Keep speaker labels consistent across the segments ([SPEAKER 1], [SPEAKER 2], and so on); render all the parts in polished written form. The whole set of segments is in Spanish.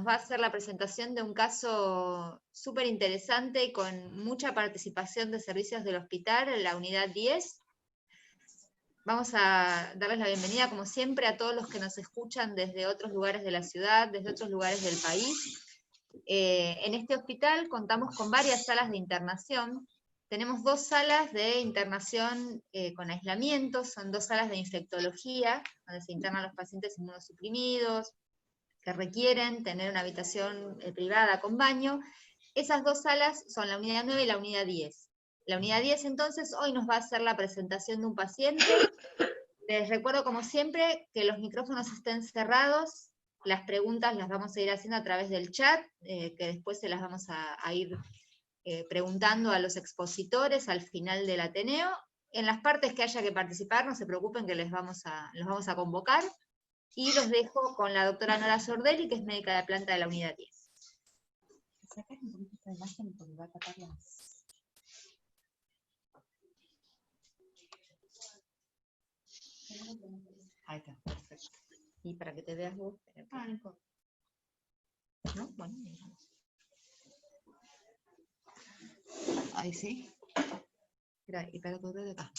[SPEAKER 1] nos va a hacer la presentación de un caso súper interesante y con mucha participación de servicios del hospital en la unidad 10. Vamos a darles la bienvenida, como siempre, a todos los que nos escuchan desde otros lugares de la ciudad, desde otros lugares del país. En este hospital contamos con varias salas de internación. Tenemos 2 salas de internación con aislamiento, son 2 salas de infectología, donde se internan los pacientes inmunosuprimidos, que requieren tener una habitación privada con baño. Esas 2 salas son la unidad 9 y la unidad 10. La unidad 10, entonces, hoy nos va a hacer la presentación de un paciente. Les recuerdo, como siempre, que los micrófonos estén cerrados. Las preguntas las vamos a ir haciendo a través del chat, que después se las vamos a ir preguntando a los expositores al final del Ateneo. En las partes que haya que participar, no se preocupen que los vamos a convocar. Y los dejo con la doctora Nora Sordelli, que es médica de planta de la unidad 10.
[SPEAKER 2] Sacar un poquito de imagen porque va a tapar las...
[SPEAKER 1] Ahí está, perfecto. Y para que te veas vos.
[SPEAKER 2] no importa.
[SPEAKER 1] ¿No? Bueno, ahí sí. Y para correr de acá.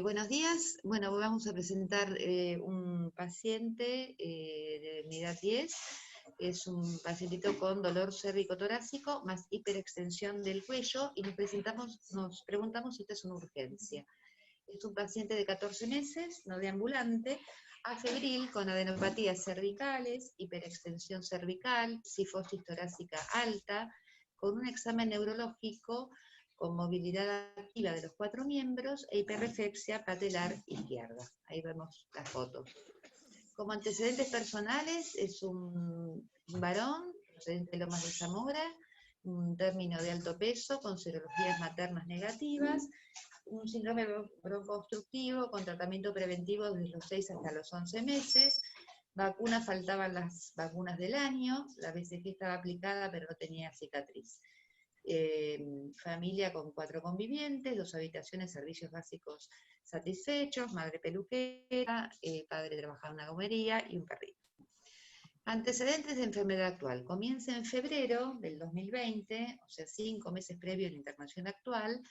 [SPEAKER 1] Buenos días. Bueno, vamos a presentar un paciente de unidad 10. Es un pacientito con dolor cérvico-torácico más hiperextensión del cuello y nos preguntamos si esta es una urgencia. Es un paciente de 14 meses, no deambulante, afebril, con adenopatías cervicales, hiperextensión cervical, cifosis torácica alta, con un examen neurológico con movilidad activa de los 4 miembros e hiperreflexia patelar izquierda. Ahí vemos las fotos. Como antecedentes personales, es un varón, procedente de Lomas de Zamora, un término de alto peso, con serologías maternas negativas, un síndrome broncoobstructivo con tratamiento preventivo desde los 6 hasta los 11 meses, vacunas, faltaban las vacunas del año, la BCG estaba aplicada pero no tenía cicatriz. Familia con 4 convivientes, 2 habitaciones, servicios básicos satisfechos, madre peluquera, padre trabajaba en una gomería y un perrito. Antecedentes de enfermedad actual. Comienza en febrero del 2020, o sea 5 meses previo a la internación actual,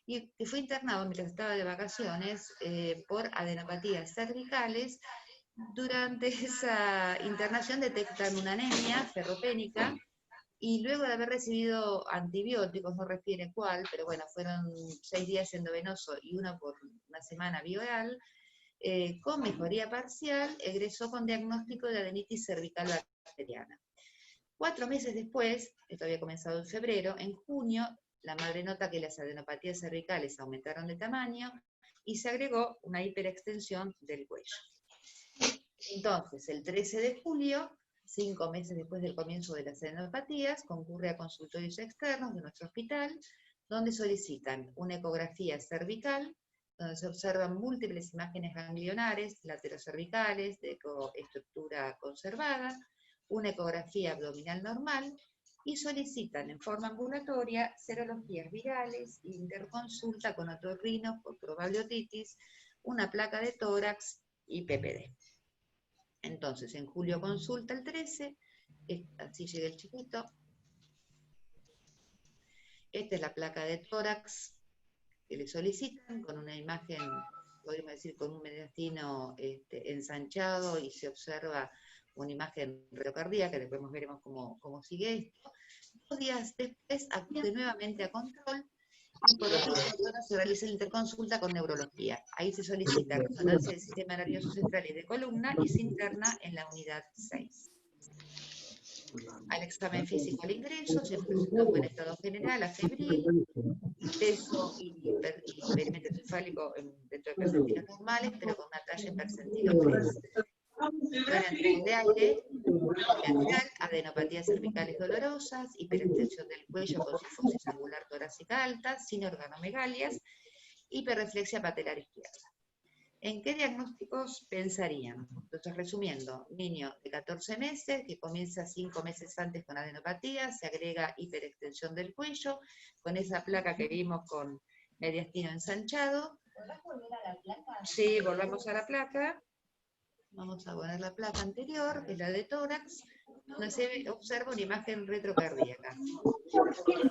[SPEAKER 1] y que fue internado mientras estaba de vacaciones por adenopatías cervicales. Durante esa internación detectan una anemia ferropénica, y luego de haber recibido antibióticos, no refiere cuál, pero bueno, fueron 6 días endovenoso y 1 por una semana bioral, con mejoría parcial, egresó con diagnóstico de adenitis cervical bacteriana. 4 meses después, esto había comenzado en febrero, en junio, la madre nota que las adenopatías cervicales aumentaron de tamaño y se agregó una hiperextensión del cuello. Entonces, el 13 de julio, 5 meses después del comienzo de las adenopatías, concurre a consultorios externos de nuestro hospital, donde solicitan una ecografía cervical, donde se observan múltiples imágenes ganglionares, laterocervicales, de estructura conservada, una ecografía abdominal normal, y solicitan en forma ambulatoria serologías virales, interconsulta con otorrino por probable otitis, una placa de tórax y PPD. Entonces, en julio consulta el 13, así llega el chiquito. Esta es la placa de tórax que le solicitan, con una imagen, podríamos decir, con un mediastino ensanchado, y se observa una imagen retrocardíaca, que después veremos cómo sigue esto. 2 días después acude nuevamente a control, y por otro lado se realiza la interconsulta con neurología. Ahí se solicita resonancia del sistema nervioso central y de columna y se interna en la unidad 6. Al examen físico al ingreso, se presentó en buen estado general, afebril, peso y perímetro encefálico dentro de percentilos normales, pero con una talla en percentilo 3. Buena entrada de aire, general, adenopatías cervicales dolorosas, hiperextensión del cuello con cifosis angular torácica alta, sin organomegalias, hiperreflexia patelar izquierda. ¿En qué diagnósticos pensarían? Entonces, resumiendo, niño de 14 meses que comienza 5 meses antes con adenopatía, se agrega hiperextensión del cuello, con esa placa que vimos con mediastino ensanchado.
[SPEAKER 2] ¿Podrás volver a la placa?
[SPEAKER 1] Sí, volvamos a la placa. Vamos a poner la placa anterior, que es la de tórax. donde se observa una imagen retrocardíaca.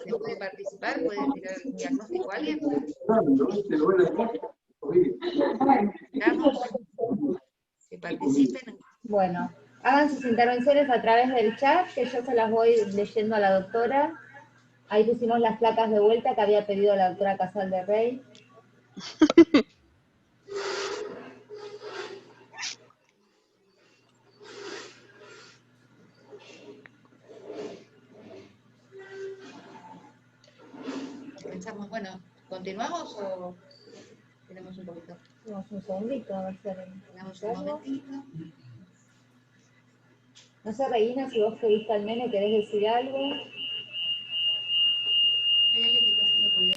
[SPEAKER 1] ¿Se puede participar? ¿Puede tirar un diagnóstico a alguien? Vamos, que participen.
[SPEAKER 2] Bueno, hagan sus intervenciones a través del chat, que yo se las voy leyendo a la doctora. Ahí pusimos las placas de vuelta que había pedido la doctora Casal de Rey.
[SPEAKER 1] Pensamos, bueno, ¿continuamos o tenemos un poquito?
[SPEAKER 2] Tenemos un segundito, a ver si
[SPEAKER 1] Tenemos un momentito.
[SPEAKER 2] No sé, Regina, si vos que viste al nene, ¿querés decir algo?
[SPEAKER 1] Hay alguien que está haciendo ruido.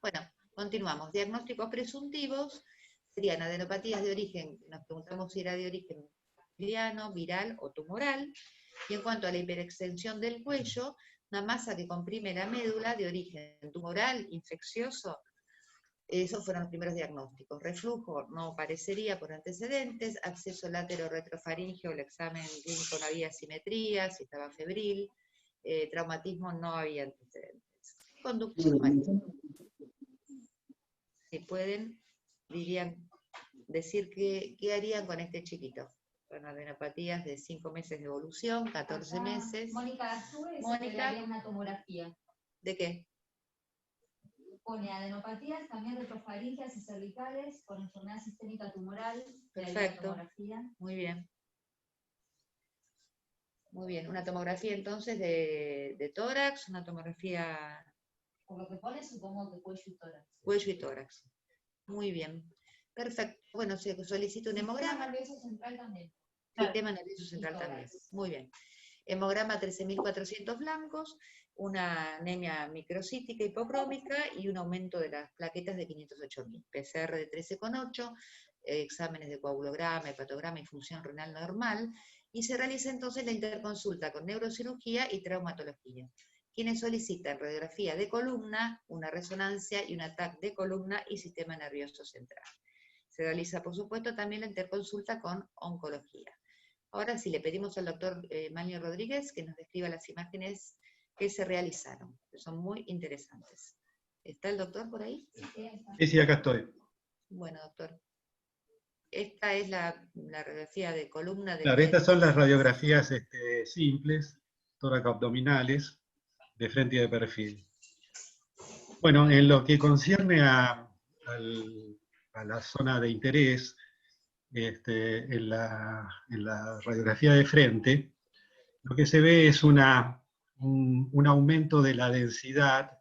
[SPEAKER 1] Bueno, continuamos. Diagnósticos presuntivos serían adenopatías de origen, nos preguntamos si era de origen bacteriano, viral o tumoral. Y en cuanto a la hiperextensión del cuello, una masa que comprime la médula de origen tumoral, infeccioso. Esos fueron los primeros diagnósticos. Reflujo no parecería por antecedentes, acceso látero-retrofaríngeo, el examen clínico no había simetría, si estaba febril, traumatismo no había antecedentes. Conductos malignos. Si pueden, dirían, decir qué harían con este chiquito. Con adenopatías de 5 meses de evolución, 14 meses.
[SPEAKER 2] Mónica, sube
[SPEAKER 1] Mónica,
[SPEAKER 2] haría una tomografía.
[SPEAKER 1] ¿de qué?
[SPEAKER 2] Pone adenopatías, también retrofaringeas y cervicales, con enfermedad sistémica tumoral.
[SPEAKER 1] Perfecto. Muy bien. Muy bien. Una tomografía entonces de tórax, una tomografía...
[SPEAKER 2] Por lo que pone, supongo que cuello y tórax.
[SPEAKER 1] Cuello y tórax. Muy bien. Perfecto. Bueno, se solicita un hemograma.
[SPEAKER 2] Sistema nervioso central también.
[SPEAKER 1] Sistema nervioso central también. Muy bien. Hemograma 13.400 blancos, una anemia microcítica hipocrómica y un aumento de las plaquetas de 508.000. PCR de 13,8, exámenes de coagulograma, hepatograma y función renal normal. Y se realiza entonces la interconsulta con neurocirugía y traumatología. Quienes solicitan radiografía de columna, una resonancia y un TAC de columna y sistema nervioso central. Se realiza, por supuesto, también la interconsulta con oncología. Ahora sí, le pedimos al doctor Manlio Rodríguez que nos describa las imágenes que se realizaron, que son muy interesantes. ¿Está el doctor por ahí?
[SPEAKER 3] Sí, acá estoy.
[SPEAKER 1] Bueno, doctor. Esta es la radiografía de columna.
[SPEAKER 3] Claro, estas son las radiografías simples, tóraco-abdominales, de frente y de perfil. Bueno, en lo que concierne a la zona de interés, en la radiografía de frente, lo que se ve es un aumento de la densidad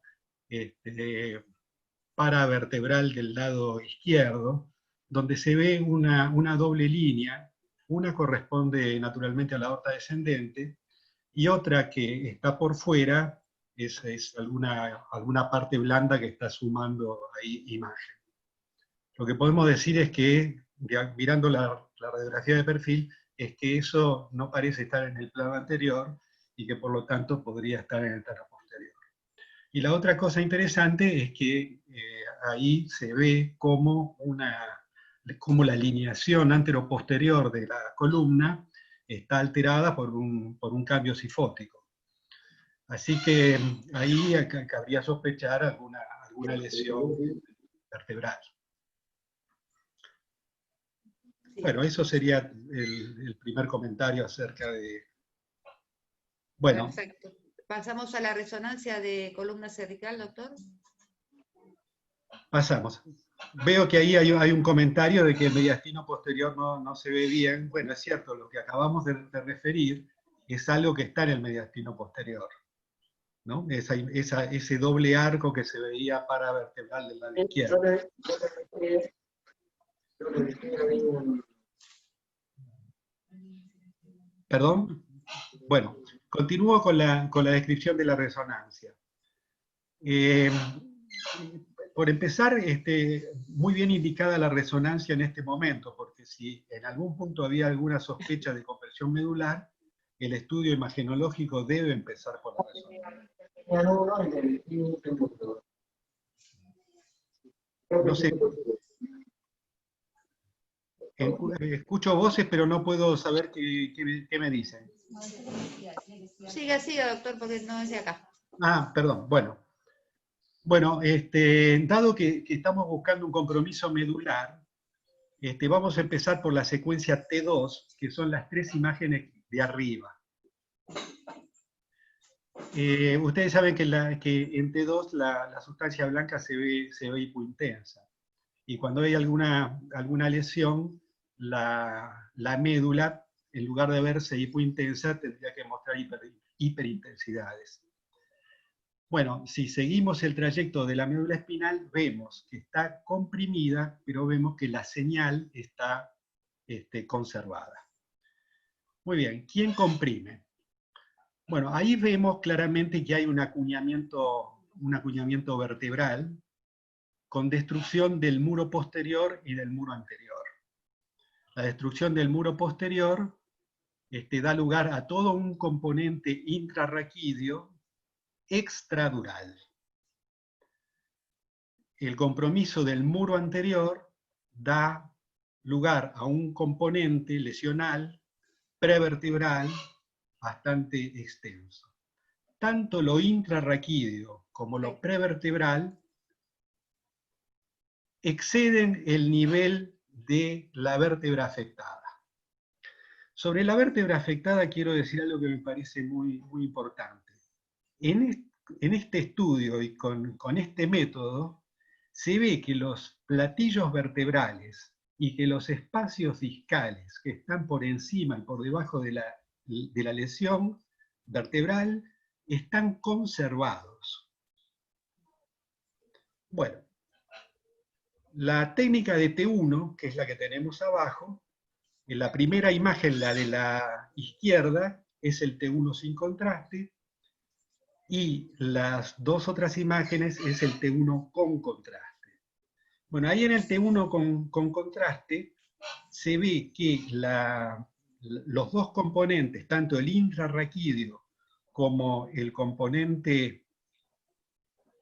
[SPEAKER 3] paravertebral del lado izquierdo, donde se ve una doble línea. Una corresponde naturalmente a la aorta descendente, y otra que está por fuera es alguna parte blanda que está sumando ahí imagen. Lo que podemos decir es que, mirando la radiografía de perfil, es que eso no parece estar en el plano anterior y que por lo tanto podría estar en el plano posterior. Y la otra cosa interesante es que ahí se ve cómo la alineación anteroposterior de la columna está alterada por un cambio sifótico. Así que ahí cabría sospechar alguna lesión vertebral. Bueno, eso sería el primer comentario acerca de... Bueno.
[SPEAKER 1] Perfecto. ¿Pasamos a la resonancia de columna cervical, doctor?
[SPEAKER 3] Pasamos. Veo que ahí hay un comentario de que el mediastino posterior no se ve bien. Bueno, es cierto, lo que acabamos de referir es algo que está en el mediastino posterior, ¿no? Ese doble arco que se veía paravertebral del lado izquierdo. ¿Perdón? Bueno, continúo con la descripción de la resonancia. Por empezar, muy bien indicada la resonancia en este momento, porque si en algún punto había alguna sospecha de compresión medular, el estudio imagenológico debe empezar por la resonancia. No sé. Escucho voces, pero no puedo saber qué me dicen.
[SPEAKER 1] Siga, siga, doctor, porque no es de acá.
[SPEAKER 3] Ah, perdón, bueno. Bueno, dado que estamos buscando un compromiso medular, vamos a empezar por la secuencia T2, que son las 3 imágenes de arriba. Ustedes saben que en T2 la sustancia blanca se ve hipointensa. Y cuando hay alguna lesión, la médula, en lugar de verse hipointensa, tendría que mostrar hiperintensidades. Bueno, si seguimos el trayecto de la médula espinal, vemos que está comprimida, pero vemos que la señal está conservada. Muy bien, ¿quién comprime? Bueno, ahí vemos claramente que hay un acuñamiento vertebral con destrucción del muro posterior y del muro anterior. La destrucción del muro posterior da lugar a todo un componente intrarraquídeo extradural. El compromiso del muro anterior da lugar a un componente lesional prevertebral bastante extenso. Tanto lo intrarraquídeo como lo prevertebral exceden el nivel de la vértebra afectada. Sobre la vértebra afectada quiero decir algo que me parece muy importante. En este estudio y con este método, se ve que los platillos vertebrales y que los espacios discales que están por encima y por debajo de la lesión vertebral están conservados. Bueno, la técnica de T1, que es la que tenemos abajo, en la primera imagen, la de la izquierda, es el T1 sin contraste, y las dos otras imágenes es el T1 con contraste. Bueno, ahí en el T1 con contraste se ve que los dos componentes, tanto el intrarraquídeo como el componente,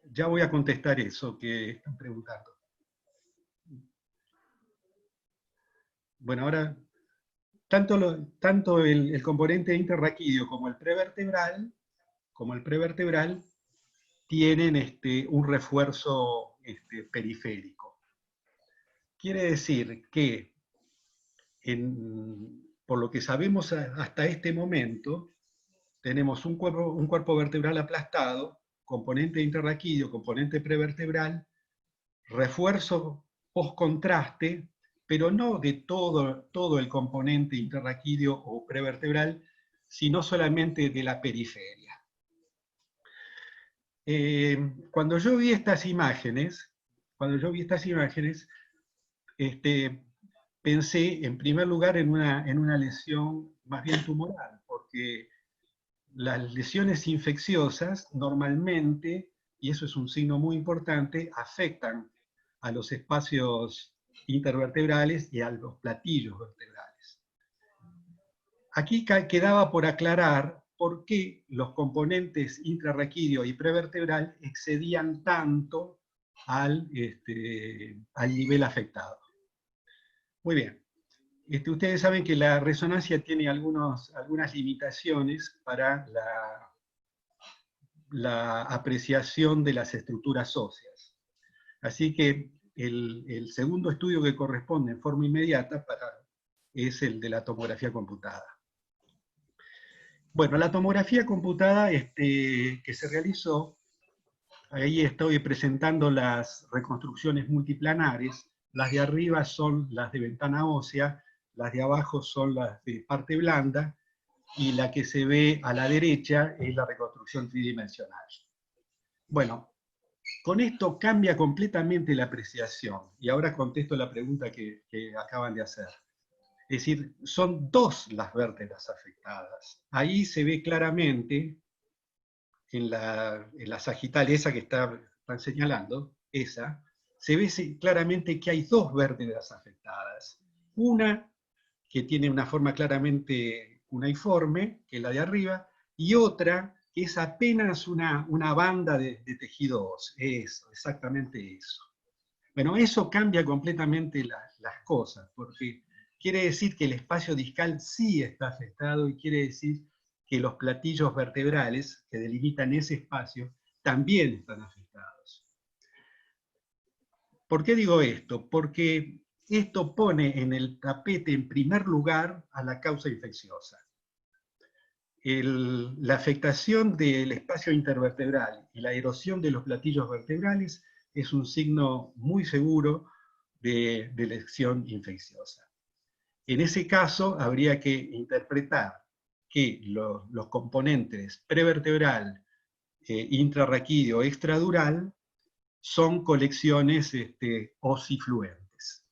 [SPEAKER 3] ya voy a contestar eso que están preguntando. Bueno, ahora, tanto el componente intrarraquídeo como el prevertebral tienen un refuerzo periférico. Quiere decir que, por lo que sabemos hasta este momento, tenemos un cuerpo vertebral aplastado, componente intrarraquídeo, componente prevertebral, refuerzo post-contraste, pero no de todo el componente intrarraquídeo o prevertebral, sino solamente de la periferia. Cuando yo vi estas imágenes, pensé en primer lugar en una lesión más bien tumoral, porque las lesiones infecciosas normalmente, y eso es un signo muy importante, afectan a los espacios intervertebrales y a los platillos vertebrales. Aquí quedaba por aclarar por qué los componentes intrarraquídeo y prevertebral excedían tanto al nivel afectado. Muy bien. Ustedes saben que la resonancia tiene algunas limitaciones para la apreciación de las estructuras óseas. Así que el segundo estudio que corresponde en forma inmediata es el de la tomografía computada. Bueno, la tomografía computada que se realizó, ahí estoy presentando las reconstrucciones multiplanares. Las de arriba son las de ventana ósea, las de abajo son las de parte blanda, y la que se ve a la derecha es la reconstrucción tridimensional. Bueno, con esto cambia completamente la apreciación, y ahora contesto la pregunta que acaban de hacer. Es decir, son dos las vértebras afectadas. Ahí se ve claramente, en la sagital esa que están señalando, se ve claramente que hay dos vértebras afectadas. Una que tiene una forma claramente cuneiforme, que es la de arriba, y otra que es apenas una banda de tejido óseo. Eso, exactamente eso. Bueno, eso cambia completamente las cosas, porque quiere decir que el espacio discal sí está afectado y quiere decir que los platillos vertebrales que delimitan ese espacio también están afectados. ¿Por qué digo esto? Porque esto pone en el tapete en primer lugar a la causa infecciosa. La afectación del espacio intervertebral y la erosión de los platillos vertebrales es un signo muy seguro de lesión infecciosa. En ese caso, habría que interpretar que los componentes prevertebral, intrarraquídeo o extradural son colecciones osifluentes.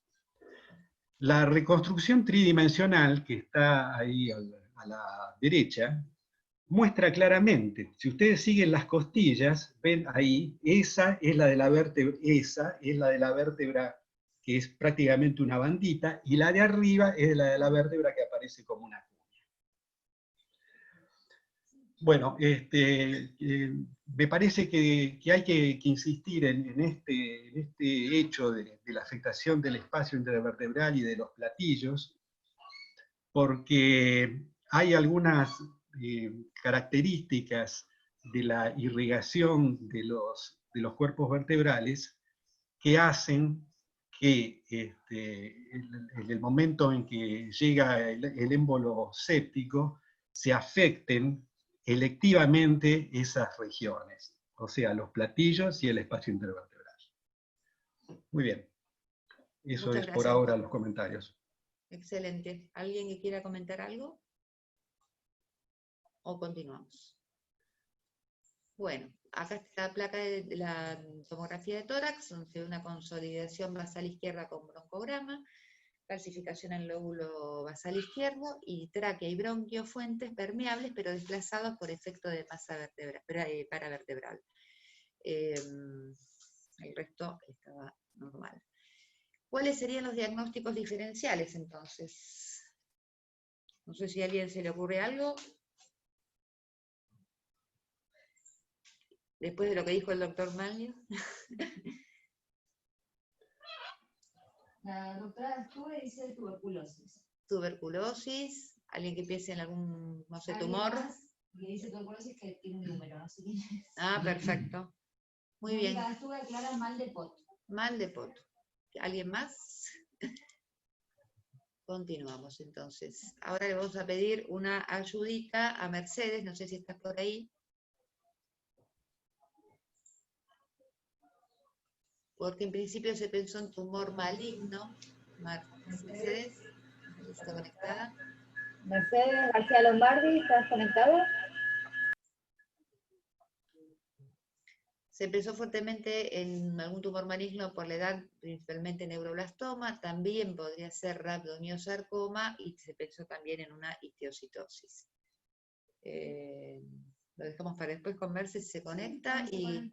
[SPEAKER 3] La reconstrucción tridimensional, que está ahí a la derecha, muestra claramente, si ustedes siguen las costillas, ven ahí, esa es la de la vértebra que es prácticamente una bandita, y la de arriba es la de la vértebra que aparece como una cuña. Bueno, me parece que hay que insistir en este hecho de la afectación del espacio intervertebral y de los platillos, porque hay algunas características de la irrigación de los cuerpos vertebrales que hacen que en el momento en que llega el émbolo séptico se afecten electivamente esas regiones, o sea, los platillos y el espacio intervertebral. Muy bien. Eso
[SPEAKER 1] Muchas
[SPEAKER 3] es
[SPEAKER 1] gracias,
[SPEAKER 3] por ahora
[SPEAKER 1] doctor.
[SPEAKER 3] los comentarios.
[SPEAKER 1] Excelente. ¿Alguien que quiera comentar algo? ¿O continuamos? Bueno, acá está la placa de la tomografía de tórax, donde se ve una consolidación basal izquierda con broncograma, calcificación en el lóbulo basal izquierdo, y tráquea y bronquio, fuentes permeables, pero desplazados por efecto de masa paravertebral. El resto estaba normal. ¿Cuáles serían los diagnósticos diferenciales, entonces? No sé si a alguien se le ocurre algo. Después de lo que dijo el doctor Manlio.
[SPEAKER 2] La doctora Stube dice tuberculosis.
[SPEAKER 1] Tuberculosis. Alguien que piense en algún, no sé, tumor.
[SPEAKER 2] Que dice tuberculosis que tiene un número, no sé quién es.
[SPEAKER 1] Ah, perfecto. Muy bien.
[SPEAKER 2] La Stube aclara mal de poto.
[SPEAKER 1] Mal de poto. ¿Alguien más? Continuamos entonces. Ahora le vamos a pedir una ayudita a Mercedes, no sé si estás por ahí. Porque en principio se pensó en tumor maligno. Mercedes, ¿está conectada?
[SPEAKER 2] Mercedes García Lombardi, ¿estás conectada?
[SPEAKER 1] Se pensó fuertemente en algún tumor maligno por la edad, principalmente neuroblastoma, también podría ser rhabdomyosarcoma y se pensó también en una histiocytosis. Lo dejamos para después con Mercedes si se conecta y...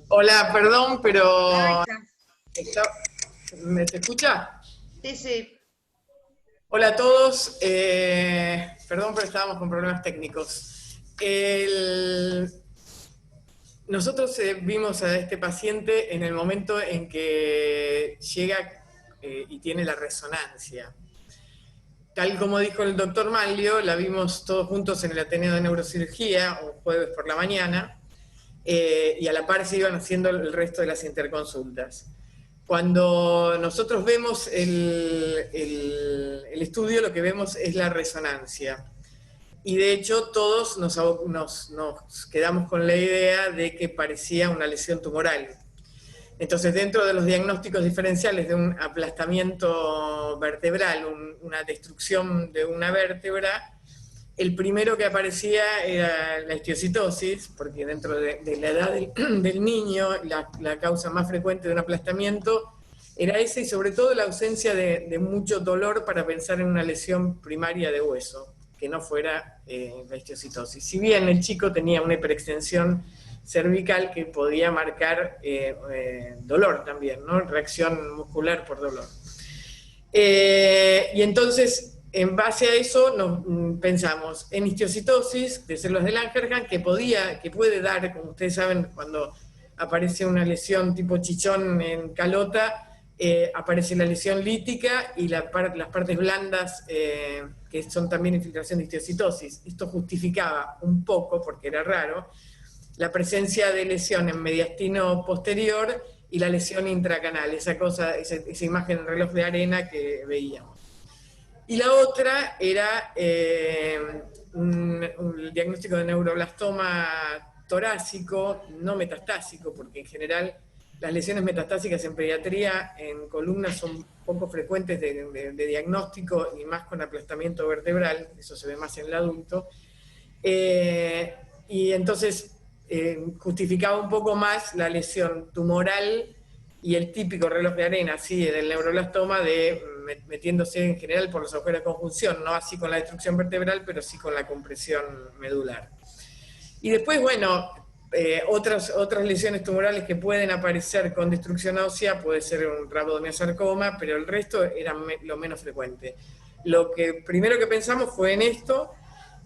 [SPEAKER 4] Hola, perdón, pero...
[SPEAKER 1] Ah,
[SPEAKER 4] ¿Me te escucha?
[SPEAKER 1] sí, sí.
[SPEAKER 4] Hola a todos. Perdón, pero estábamos con problemas técnicos. Nosotros vimos a este paciente en el momento en que llega y tiene la resonancia. Tal como dijo el doctor Manlio, la vimos todos juntos en el Ateneo de Neurocirugía, un jueves por la mañana, y a la par se iban haciendo el resto de las interconsultas. Cuando nosotros vemos el estudio, lo que vemos es la resonancia. Y de hecho todos nos quedamos con la idea de que parecía una lesión tumoral. Entonces, dentro de los diagnósticos diferenciales de un aplastamiento vertebral, una destrucción de una vértebra, el primero que aparecía era la histiocytosis, porque dentro de la edad del niño, la causa más frecuente de un aplastamiento era esa, y sobre todo la ausencia de mucho dolor para pensar en una lesión primaria de hueso, que no fuera la histiocytosis. Si bien el chico tenía una hiperextensión cervical que podía marcar dolor también, ¿no? Reacción muscular por dolor. Y entonces, en base a eso, nos pensamos en histiocytosis de células de Langerhans, que puede dar, como ustedes saben, cuando aparece una lesión tipo chichón en calota, aparece la lesión lítica y las partes blandas, que son también infiltración de histiocytosis. Esto justificaba un poco, porque era raro, la presencia de lesión en mediastino posterior y la lesión intracanal, esa imagen en reloj de arena que veíamos. Y la otra era un diagnóstico de neuroblastoma torácico, no metastásico, porque en general las lesiones metastásicas en pediatría en columna son poco frecuentes de diagnóstico, y más con aplastamiento vertebral, eso se ve más en el adulto. Y entonces justificaba un poco más la lesión tumoral y el típico reloj de arena, así, del neuroblastoma, de metiéndose en general por los agujeros de conjunción, no así con la destrucción vertebral, pero sí con la compresión medular. Y después, bueno, otras lesiones tumorales que pueden aparecer con destrucción ósea, puede ser un rhabdomyosarcoma, pero el resto era lo menos frecuente. Lo primero que pensamos fue en esto,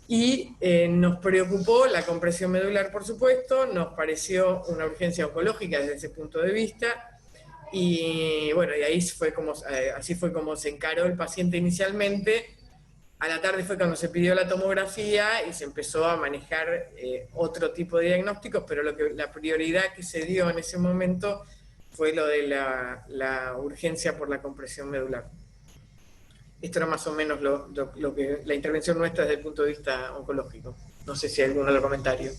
[SPEAKER 4] y nos preocupó la compresión medular, por supuesto, nos pareció una urgencia oncológica desde ese punto de vista, y bueno, y así fue como se encaró el paciente inicialmente. A la tarde fue cuando se pidió la tomografía y se empezó a manejar otro tipo de diagnósticos, pero la prioridad que se dio en ese momento fue lo de la urgencia por la compresión medular. Esto era más o menos la intervención nuestra desde el punto de vista oncológico. No sé si hay algún otro comentario.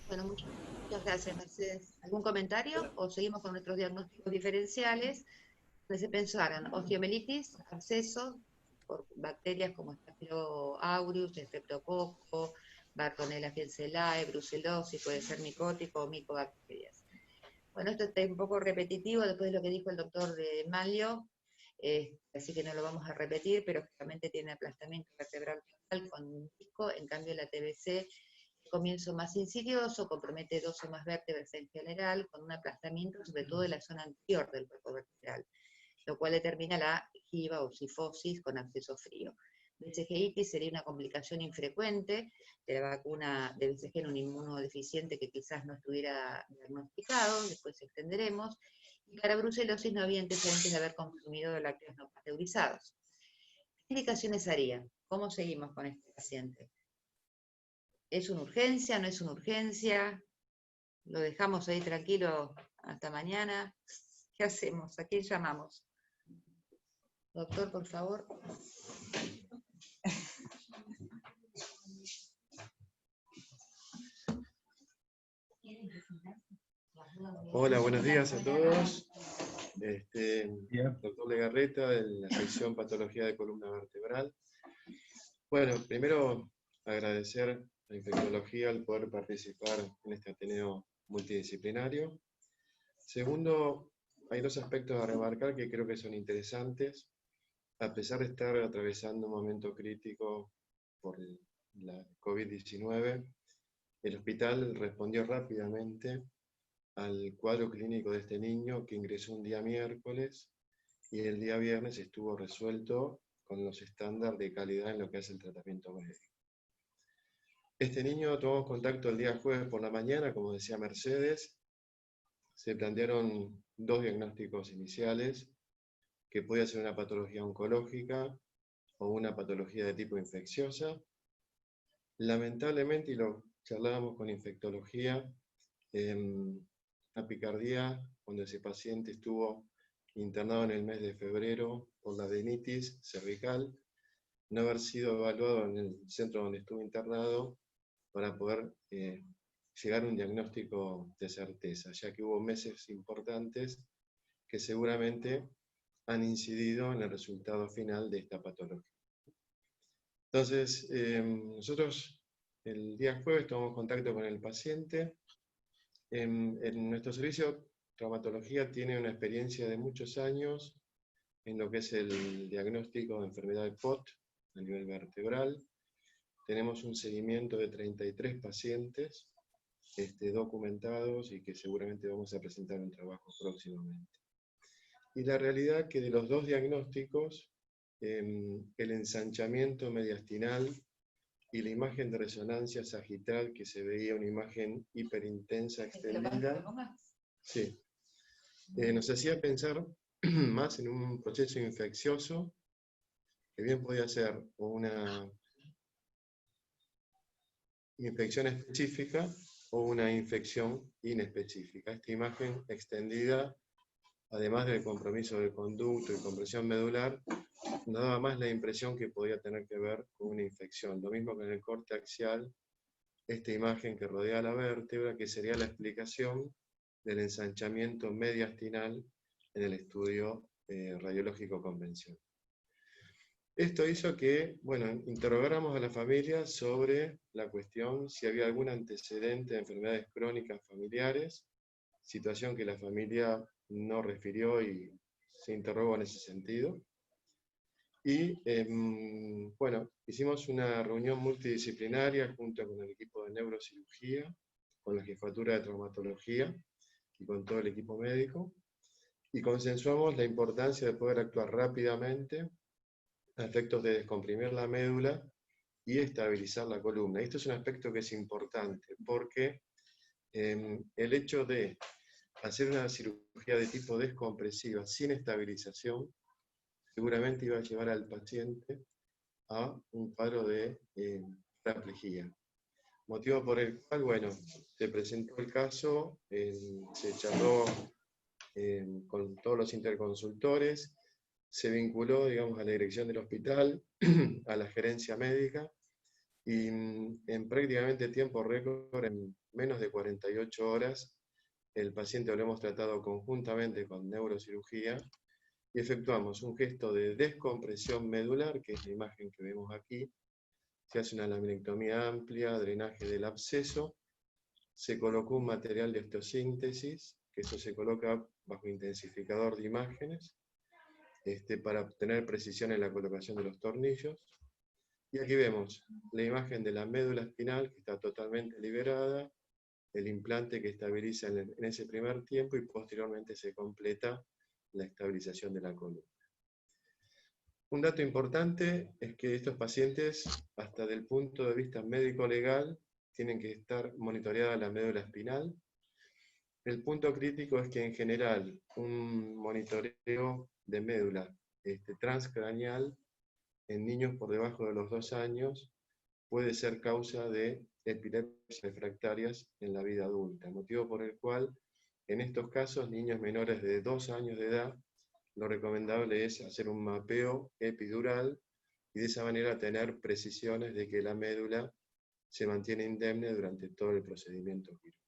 [SPEAKER 1] Bueno, muchas gracias, Mercedes. ¿Algún comentario o seguimos con nuestros diagnósticos diferenciales, donde se pensaran osteomelitis, abscesos por bacterias como Staphylococcus aureus, Streptococcus, Bartonella fienselae, brucelosis, puede ser micótico o micobacterias? Bueno, esto está un poco repetitivo después de lo que dijo el doctor Manlio, así que no lo vamos a repetir, pero justamente tiene aplastamiento vertebral total con un disco. En cambio la TBC, comienzo más insidioso, compromete 2 o más vértebras en general, con un aplastamiento sobre todo de la zona anterior del cuerpo vertebral, lo cual determina la giba o sifosis con acceso frío. BCG-itis sería una complicación infrecuente de la vacuna de BCG en un inmunodeficiente que quizás no estuviera diagnosticado, después extenderemos. Y para brucelosis no había antecedentes de haber consumido lácteos no pasteurizados. ¿Qué indicaciones haría? ¿Cómo seguimos con este paciente? ¿Es una urgencia? ¿No es una urgencia? ¿Lo dejamos ahí tranquilo hasta mañana? ¿Qué hacemos? ¿A quién llamamos? Doctor, por favor.
[SPEAKER 5] Hola, buenos días a todos. Doctor Legarreta, de la sección Patología de Columna Vertebral. Bueno, primero agradecer a la infectología al poder participar en este Ateneo multidisciplinario. Segundo, hay 2 aspectos a remarcar que creo que son interesantes. A pesar de estar atravesando un momento crítico por la COVID-19, el hospital respondió rápidamente al cuadro clínico de este niño, que ingresó un día miércoles y el día viernes estuvo resuelto con los estándares de calidad en lo que es el tratamiento médico. Este niño tomó contacto el día jueves por la mañana, como decía Mercedes. Se plantearon 2 diagnósticos iniciales, que podía ser una patología oncológica o una patología de tipo infecciosa. Lamentablemente, y lo charlábamos con infectología, picardía, cuando ese paciente estuvo internado en el mes de febrero por la adenitis cervical, no haber sido evaluado en el centro donde estuvo internado para poder llegar a un diagnóstico de certeza, ya que hubo meses importantes que seguramente han incidido en el resultado final de esta patología. Entonces, nosotros el día jueves tomamos contacto con el paciente. En nuestro servicio, traumatología tiene una experiencia de muchos años en lo que es el diagnóstico de enfermedad de POT a nivel vertebral. Tenemos un seguimiento de 33 pacientes documentados y que seguramente vamos a presentar un trabajo próximamente. Y la realidad es que de los 2 diagnósticos, el ensanchamiento mediastinal y la imagen de resonancia sagital, que se veía una imagen hiperintensa extendida. Sí. nos hacía pensar más en un proceso infeccioso, que bien podía ser una infección específica o una infección inespecífica. Esta imagen extendida, además del compromiso del conducto y compresión medular, daba más la impresión que podía tener que ver con una infección. Lo mismo que en el corte axial, esta imagen que rodea la vértebra, que sería la explicación del ensanchamiento mediastinal en el estudio radiológico convencional. Esto hizo que, bueno, interrogáramos a la familia sobre la cuestión si había algún antecedente de enfermedades crónicas familiares, situación que la familia no refirió y se interrogó en ese sentido. Y, bueno, hicimos una reunión multidisciplinaria junto con el equipo de neurocirugía, con la jefatura de traumatología y con todo el equipo médico, y consensuamos la importancia de poder actuar rápidamente a efectos de descomprimir la médula y estabilizar la columna. Esto es un aspecto que es importante, porque el hecho de hacer una cirugía de tipo descompresiva sin estabilización, seguramente iba a llevar al paciente a un cuadro de paraplegia. Motivo por el cual, bueno, se presentó el caso, se charló con todos los interconsultores, se vinculó, digamos, a la dirección del hospital, a la gerencia médica, y en prácticamente tiempo récord, en menos de 48 horas, el paciente lo hemos tratado conjuntamente con neurocirugía, y efectuamos un gesto de descompresión medular, que es la imagen que vemos aquí. Se hace una laminectomía amplia, drenaje del absceso, se colocó un material de osteosíntesis, que eso se coloca bajo intensificador de imágenes, para obtener precisión en la colocación de los tornillos. Y aquí vemos la imagen de la médula espinal, que está totalmente liberada, el implante que estabiliza en ese primer tiempo, y posteriormente se completa la estabilización de la columna. Un dato importante es que estos pacientes, hasta del punto de vista médico-legal, tienen que estar monitoreada la médula espinal. El punto crítico es que en general un monitoreo de médula transcraneal en niños por debajo de los 2 años puede ser causa de epilepsias refractarias en la vida adulta, motivo por el cual en estos casos, niños menores de 2 años de edad, lo recomendable es hacer un mapeo epidural y de esa manera tener precisiones de que la médula se mantiene indemne durante todo el procedimiento quirúrgico.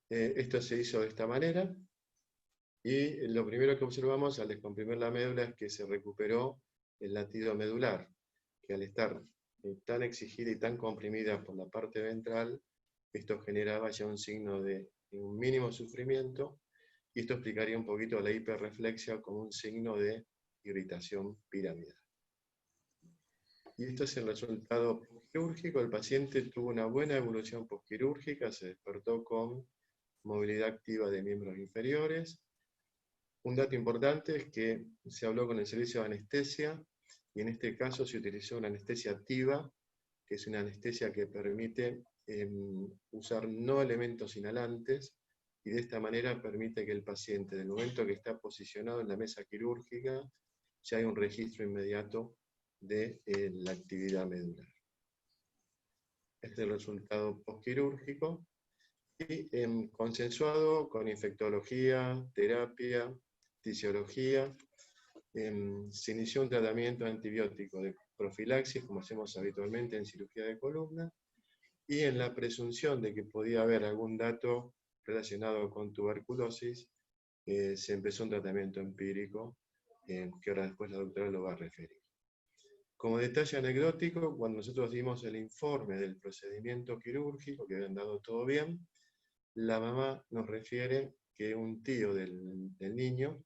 [SPEAKER 5] Esto se hizo de esta manera, y lo primero que observamos al descomprimir la médula es que se recuperó el latido medular, que al estar tan exigida y tan comprimida por la parte ventral, esto generaba ya un signo de un mínimo sufrimiento, y esto explicaría un poquito la hiperreflexia como un signo de irritación piramidal. Y esto es el resultado postquirúrgico. El paciente tuvo una buena evolución postquirúrgica, se despertó con movilidad activa de miembros inferiores. Un dato importante es que se habló con el servicio de anestesia, y en este caso se utilizó una anestesia activa, que es una anestesia que permite usar no elementos inhalantes, y de esta manera permite que el paciente, del momento que está posicionado en la mesa quirúrgica, ya hay un registro inmediato de la actividad medular. Este es el resultado postquirúrgico, y consensuado con infectología, terapia, fisiología, se inició un tratamiento antibiótico de profilaxis, como hacemos habitualmente en cirugía de columna, y en la presunción de que podía haber algún dato relacionado con tuberculosis, se empezó un tratamiento empírico, que ahora después la doctora lo va a referir. Como detalle anecdótico, cuando nosotros dimos el informe del procedimiento quirúrgico, que habían dado todo bien, la mamá nos refiere que un tío del niño,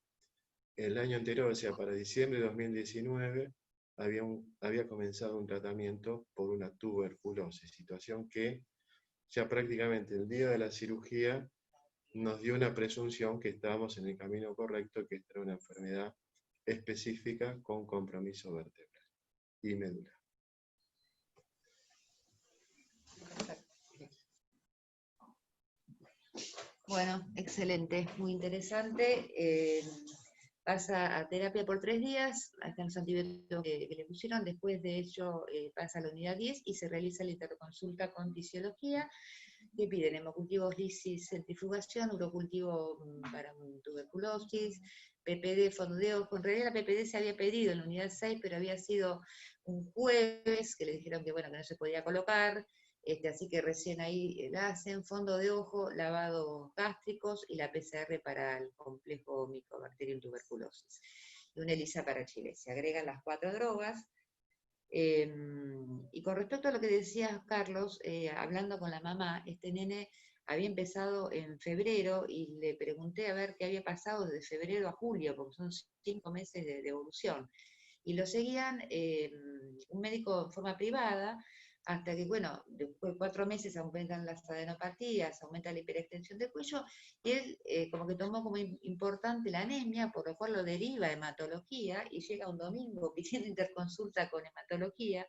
[SPEAKER 5] el año anterior, o sea, para diciembre de 2019, había comenzado un tratamiento por una tuberculosis, situación que ya prácticamente el día de la cirugía nos dio una presunción que estábamos en el camino correcto, que esta era una enfermedad específica con compromiso vertebral y medular.
[SPEAKER 1] Bueno, excelente, muy interesante. Pasa a terapia por 3 días, hasta los antibióticos que le pusieron. Después de ello pasa a la unidad 10 y se realiza la interconsulta con fisiología, que piden hemocultivos, lisis, centrifugación, urocultivo para tuberculosis, PPD, fondo de ojo. En realidad la PPD se había pedido en la unidad 6, pero había sido un jueves que le dijeron que, bueno, que no se podía colocar. Así que recién ahí la hacen, fondo de ojo, lavados gástricos y la PCR para el complejo Mycobacterium tuberculosis. Y una ELISA para Chile. Se agregan las 4 drogas. Y con respecto a lo que decías, Carlos, hablando con la mamá, este nene había empezado en febrero y le pregunté a ver qué había pasado desde febrero a julio, porque son 5 meses de evolución. Y lo seguían un médico en forma privada, hasta que, bueno, después de 4 meses aumentan las adenopatías, aumenta la hiperextensión del cuello, y él como que tomó como importante la anemia, por lo cual lo deriva a hematología, y llega un domingo pidiendo interconsulta con hematología,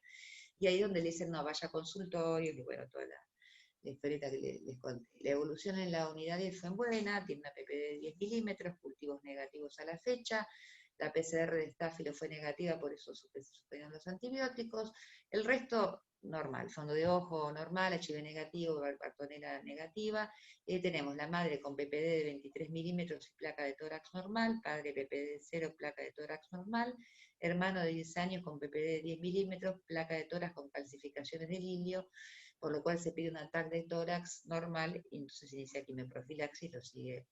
[SPEAKER 1] y ahí donde le dicen, no, vaya a consultorio, y bueno, toda la historieta que les conté. La evolución en la unidad 10 fue buena, tiene una PP de 10 milímetros, cultivos negativos a la fecha, la PCR de estáfilo fue negativa, por eso suspendieron los antibióticos, el resto normal, fondo de ojo normal, HIV negativo, bartonela negativa, tenemos la madre con PPD de 23 milímetros y placa de tórax normal, padre PPD de 0, placa de tórax normal, hermano de 10 años con PPD de 10 milímetros, placa de tórax con calcificaciones del ilio, por lo cual se pide un ataque de tórax normal y entonces se inicia quimioprofilaxis, lo sigue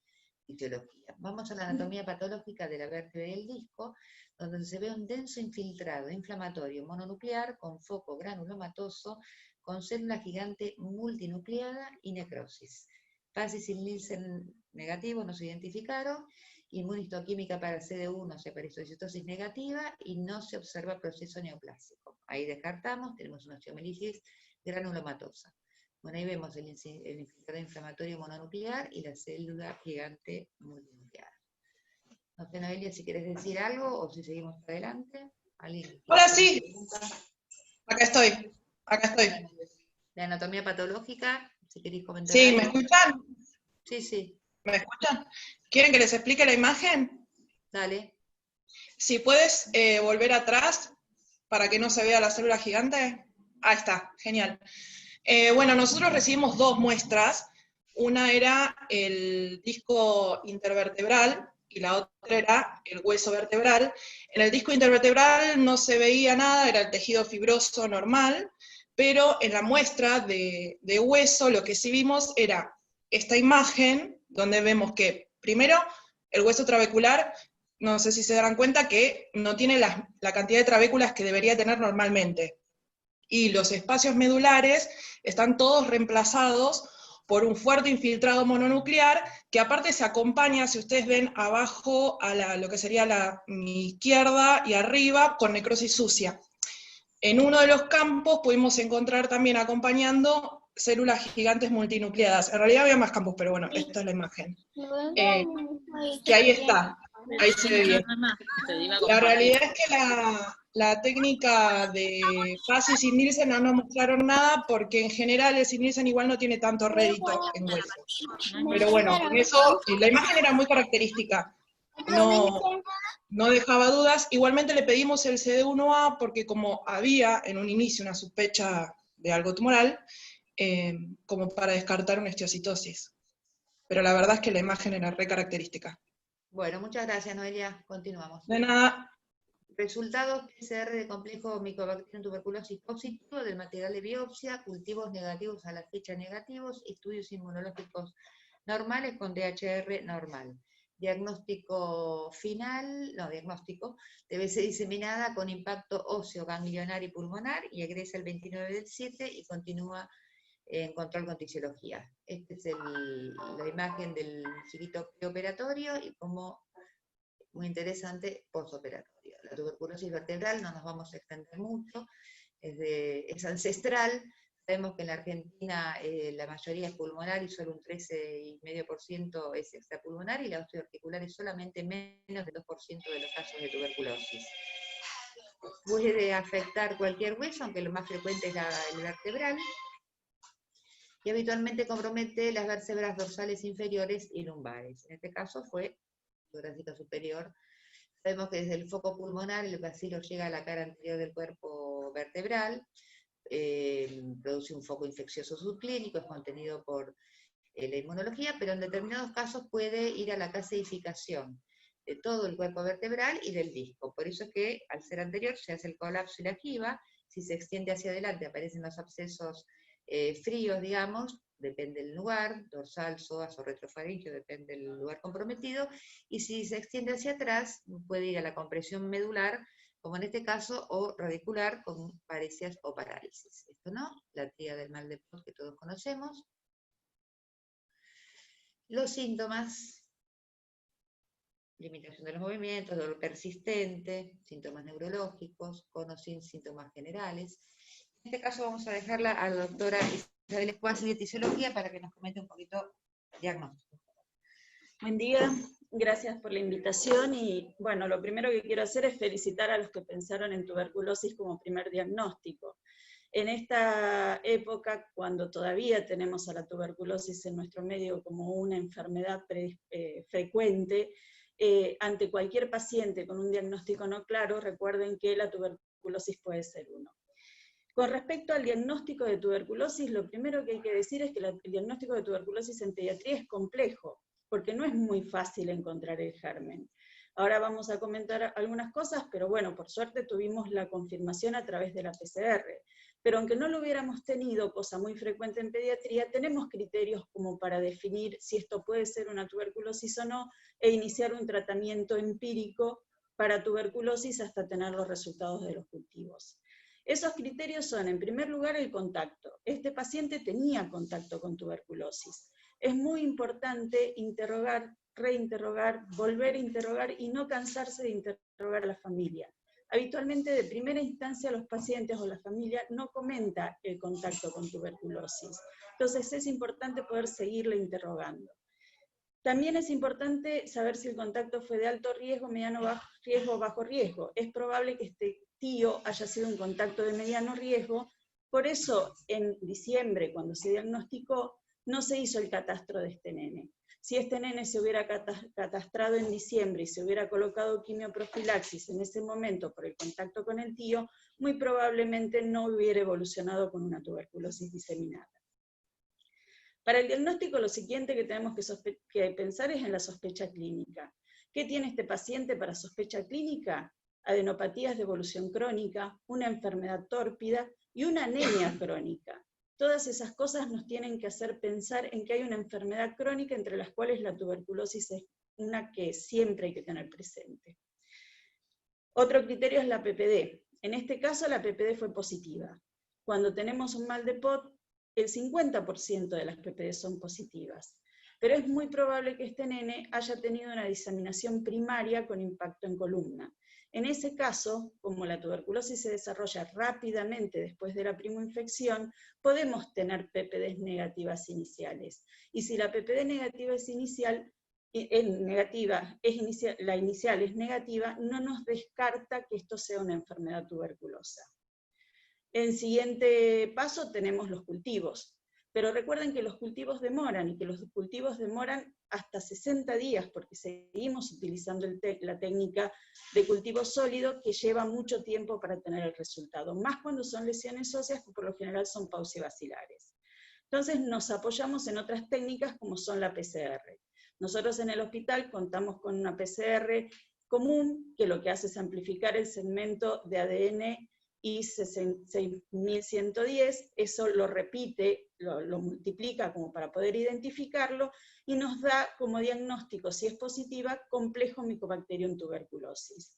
[SPEAKER 1] fisiología. Vamos a la anatomía patológica de la vértebra del disco, donde se ve un denso infiltrado inflamatorio mononuclear con foco granulomatoso, con célula gigante multinucleada y necrosis. Pasis y Nielsen negativos no se identificaron, inmunistoquímica para CD1, o sea, para histocitosis negativa, y no se observa proceso neoplásico. Ahí descartamos, tenemos una osteomelitis granulomatosa. Bueno, ahí vemos el infiltrado inflamatorio mononuclear y la célula gigante multinuclear. No sé, Noelia, si querés decir algo o si seguimos adelante.
[SPEAKER 6] Ahora sí, acá estoy.
[SPEAKER 1] La anatomía patológica, si queréis comentar
[SPEAKER 6] Sí,
[SPEAKER 1] algo.
[SPEAKER 6] ¿me escuchan?
[SPEAKER 1] Sí, sí.
[SPEAKER 6] ¿Me escuchan? ¿Quieren que les explique la imagen?
[SPEAKER 1] Dale.
[SPEAKER 6] Si puedes volver atrás para que no se vea la célula gigante. Ahí está, genial. Bueno, nosotros recibimos 2 muestras. Una era el disco intervertebral y la otra era el hueso vertebral. En el disco intervertebral no se veía nada, era el tejido fibroso normal, pero en la muestra de hueso lo que sí vimos era esta imagen, donde vemos que, primero, el hueso trabecular, no sé si se darán cuenta que no tiene la cantidad de trabéculas que debería tener normalmente. Y los espacios medulares están todos reemplazados por un fuerte infiltrado mononuclear, que aparte se acompaña, si ustedes ven abajo, a lo que sería mi izquierda y arriba, con necrosis sucia. En uno de los campos pudimos encontrar también acompañando células gigantes multinucleadas. En realidad había más campos, pero bueno, esta es la imagen. Que ahí está, ahí se ve bien. La realidad es que la técnica de Pasis y Nielsen no nos mostraron nada, porque en general el Nielsen igual no tiene tanto rédito en hueso. Pero bueno, con eso, la imagen era muy característica. No dejaba dudas. Igualmente le pedimos el CD1A porque como había en un inicio una sospecha de algo tumoral, como para descartar una osteocitosis. Pero la verdad es que la imagen era re característica.
[SPEAKER 1] Bueno, muchas gracias, Noelia. Continuamos.
[SPEAKER 6] De nada.
[SPEAKER 1] Resultados PCR de complejo Mycobacterium tuberculosis positivo del material de biopsia, cultivos negativos a la fecha negativos, estudios inmunológicos normales con DHR normal. Diagnóstico final, debe ser diseminada con impacto óseo, ganglionar y pulmonar y egresa el 29 del 7 y continúa en control con tisiología. Esta es la imagen del chiquito preoperatorio y como muy interesante postoperatorio. La tuberculosis vertebral, no nos vamos a extender mucho, es ancestral. Sabemos que en la Argentina la mayoría es pulmonar y solo un 13,5% es extrapulmonar, y la osteoarticular es solamente menos del 2% de los casos de tuberculosis. Puede afectar cualquier hueso, aunque lo más frecuente es el vertebral. y habitualmente compromete las vértebras dorsales inferiores y lumbares. En este caso fue torácica superior. Sabemos que desde el foco pulmonar el bacilo llega a la cara anterior del cuerpo vertebral, produce un foco infeccioso subclínico, es contenido por la inmunología, pero en determinados casos puede ir a la calcificación de todo el cuerpo vertebral y del disco. Por eso es que al ser anterior se hace el colapso y la jiba. Si se extiende hacia adelante aparecen los abscesos fríos, digamos, depende del lugar, dorsal, psoas o retrofaringeo, depende del lugar comprometido, y si se extiende hacia atrás puede ir a la compresión medular, como en este caso, o radicular con paresias o parálisis. Esto no, la tríada del mal de Pot que todos conocemos. Los síntomas: limitación de los movimientos, dolor persistente, síntomas neurológicos, con o sin síntomas generales. En este caso vamos a dejarla a la doctora Isabel Escuasi de Tisiología para que nos comente un poquito diagnóstico.
[SPEAKER 7] Buen día, gracias por la invitación y bueno, lo primero que quiero hacer es felicitar a los que pensaron en tuberculosis como primer diagnóstico. En esta época, cuando todavía tenemos a la tuberculosis en nuestro medio como una enfermedad frecuente, ante cualquier paciente con un diagnóstico no claro, recuerden que la tuberculosis puede ser uno. Con respecto al diagnóstico de tuberculosis, lo primero que hay que decir es que el diagnóstico de tuberculosis en pediatría es complejo, porque no es muy fácil encontrar el germen. Ahora vamos a comentar algunas cosas, pero bueno, por suerte tuvimos la confirmación a través de la PCR. Pero aunque no lo hubiéramos tenido, cosa muy frecuente en pediatría, tenemos criterios como para definir si esto puede ser una tuberculosis o no, e iniciar un tratamiento empírico para tuberculosis hasta tener los resultados de los cultivos. Esos criterios son, en primer lugar, el contacto. Este paciente tenía contacto con tuberculosis. Es muy importante interrogar, reinterrogar, volver a interrogar y no cansarse de interrogar a la familia. Habitualmente, de primera instancia, los pacientes o la familia no comenta el contacto con tuberculosis. Entonces es importante poder seguirle interrogando. También es importante saber si el contacto fue de alto riesgo, mediano riesgo o bajo riesgo. Es probable que este tío haya sido un contacto de mediano riesgo, por eso en diciembre, cuando se diagnosticó, no se hizo el catastro de este nene. Si este nene se hubiera catastrado en diciembre y se hubiera colocado quimioprofilaxis en ese momento por el contacto con el tío, muy probablemente no hubiera evolucionado con una tuberculosis diseminada. Para el diagnóstico, lo siguiente que tenemos que pensar es en la sospecha clínica. ¿Qué tiene este paciente para sospecha clínica? Adenopatías de evolución crónica, una enfermedad tórpida y una anemia crónica. Todas esas cosas nos tienen que hacer pensar en que hay una enfermedad crónica, entre las cuales la tuberculosis es una que siempre hay que tener presente. Otro criterio es la PPD. En este caso la PPD fue positiva. Cuando tenemos un mal de Pot, el 50% de las PPD son positivas. Pero es muy probable que este nene haya tenido una diseminación primaria con impacto en columna. En ese caso, como la tuberculosis se desarrolla rápidamente después de la primoinfección, podemos tener PPDs negativas iniciales. Y si la PPD negativa es inicial, la inicial es negativa, no nos descarta que esto sea una enfermedad tuberculosa. En siguiente paso tenemos los cultivos. Pero recuerden que los cultivos demoran, y que los cultivos demoran hasta 60 días, porque seguimos utilizando la técnica de cultivo sólido, que lleva mucho tiempo para tener el resultado, más cuando son lesiones óseas, que por lo general son paucibacilares. Entonces nos apoyamos en otras técnicas como son la PCR. Nosotros en el hospital contamos con una PCR común, que lo que hace es amplificar el segmento de ADN y 6110, eso lo repite, lo multiplica como para poder identificarlo, y nos da como diagnóstico, si es positiva, complejo Mycobacterium tuberculosis.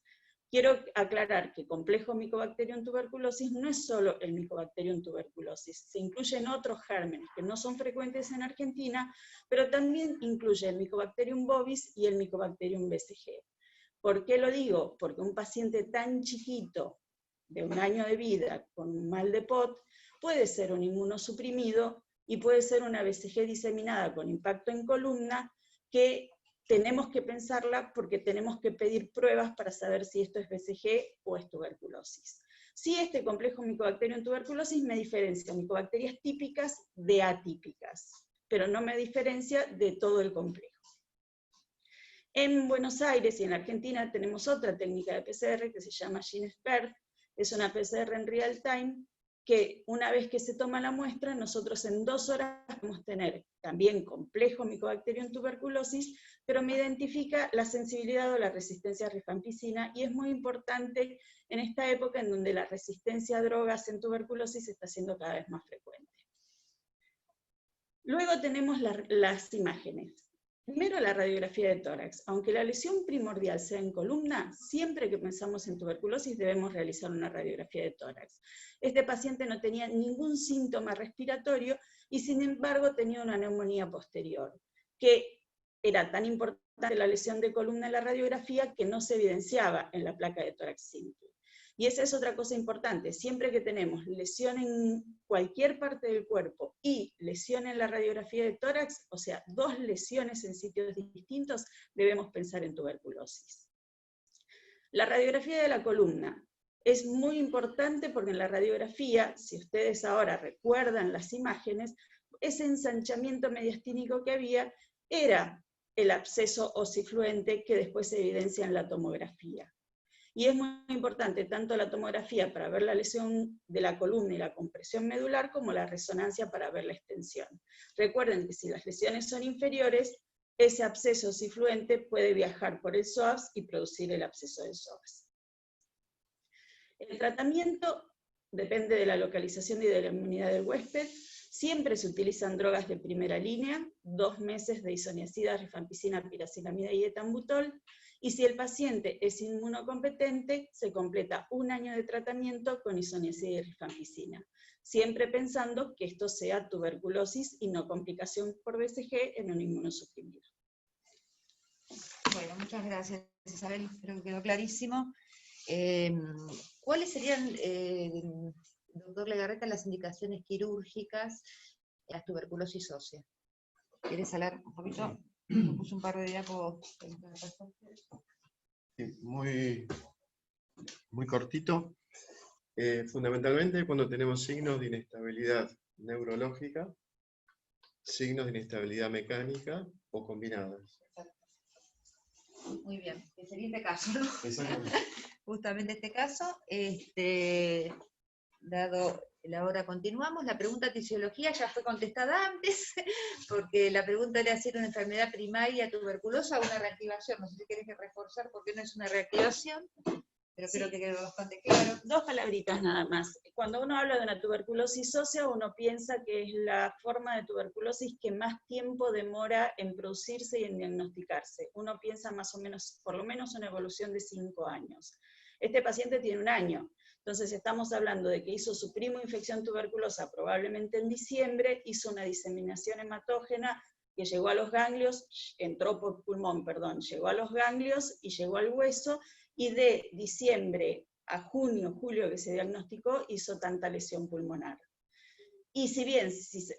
[SPEAKER 7] Quiero aclarar que complejo Mycobacterium tuberculosis no es solo el Mycobacterium tuberculosis, se incluyen otros gérmenes que no son frecuentes en Argentina, pero también incluye el Mycobacterium bovis y el Mycobacterium BCG. ¿Por qué lo digo? Porque un paciente tan chiquito, de 1 año de vida, con un mal de Pot, puede ser un inmunosuprimido y puede ser una BCG diseminada con impacto en columna, que tenemos que pensarla porque tenemos que pedir pruebas para saber si esto es BCG o es tuberculosis. Sí, este complejo Mycobacterium tuberculosis me diferencia micobacterias típicas de atípicas, pero no me diferencia de todo el complejo. En Buenos Aires y en Argentina tenemos otra técnica de PCR que se llama GeneXpert. Es una PCR en real time que una vez que se toma la muestra, nosotros en 2 horas podemos tener también complejo Mycobacterium tuberculosis, pero me identifica la sensibilidad o la resistencia a rifampicina, y es muy importante en esta época en donde la resistencia a drogas en tuberculosis está siendo cada vez más frecuente. Luego tenemos las imágenes. Primero, la radiografía de tórax. Aunque la lesión primordial sea en columna, siempre que pensamos en tuberculosis debemos realizar una radiografía de tórax. Este paciente no tenía ningún síntoma respiratorio y sin embargo tenía una neumonía posterior, que era tan importante la lesión de columna en la radiografía que no se evidenciaba en la placa de tórax simple. Y esa es otra cosa importante, siempre que tenemos lesión en cualquier parte del cuerpo y lesión en la radiografía de tórax, o sea, 2 lesiones en sitios distintos, debemos pensar en tuberculosis. La radiografía de la columna es muy importante porque en la radiografía, si ustedes ahora recuerdan las imágenes, ese ensanchamiento mediastínico que había era el absceso ossifluente que después se evidencia en la tomografía. Y es muy importante tanto la tomografía para ver la lesión de la columna y la compresión medular, como la resonancia para ver la extensión. Recuerden que si las lesiones son inferiores, ese absceso ossifluente puede viajar por el psoas y producir el absceso del psoas. El tratamiento depende de la localización y de la inmunidad del huésped. Siempre se utilizan drogas de primera línea, 2 meses de isoniazida, rifampicina, piracetamida y etambutol. Y si el paciente es inmunocompetente, se completa 1 año de tratamiento con isoniazida y rifampicina, siempre pensando que esto sea tuberculosis y no complicación por BCG en un inmunosuprimido.
[SPEAKER 1] Bueno, muchas gracias, Isabel, creo que quedó clarísimo. ¿Cuáles serían, doctor Legarreta, las indicaciones quirúrgicas de la tuberculosis ósea? ¿Quieres hablar un poquito? Me puse un par de diapos.
[SPEAKER 5] Sí, muy cortito. Fundamentalmente cuando tenemos signos de inestabilidad neurológica, signos de inestabilidad mecánica o combinadas.
[SPEAKER 1] Muy bien, que sería este caso, ¿no?
[SPEAKER 5] Exactamente.
[SPEAKER 1] Justamente este caso, dado la hora continuamos, la pregunta de tisiología ya fue contestada antes, porque la pregunta era si era una enfermedad primaria tuberculosa o una reactivación. No sé si querés reforzar porque no es una reactivación, pero
[SPEAKER 7] Sí.
[SPEAKER 1] creo que quedó bastante claro.
[SPEAKER 7] 2 palabritas nada más. Cuando uno habla de una tuberculosis ósea, uno piensa que es la forma de tuberculosis que más tiempo demora en producirse y en diagnosticarse. Uno piensa más o menos, por lo menos una evolución de 5 años. Este paciente tiene 1 año. Entonces estamos hablando de que hizo su primo infección tuberculosa probablemente en diciembre, hizo una diseminación hematógena que llegó a los ganglios, entró por pulmón, perdón, llegó a los ganglios y llegó al hueso, y de diciembre a junio, julio que se diagnosticó, hizo tanta lesión pulmonar. Y si bien,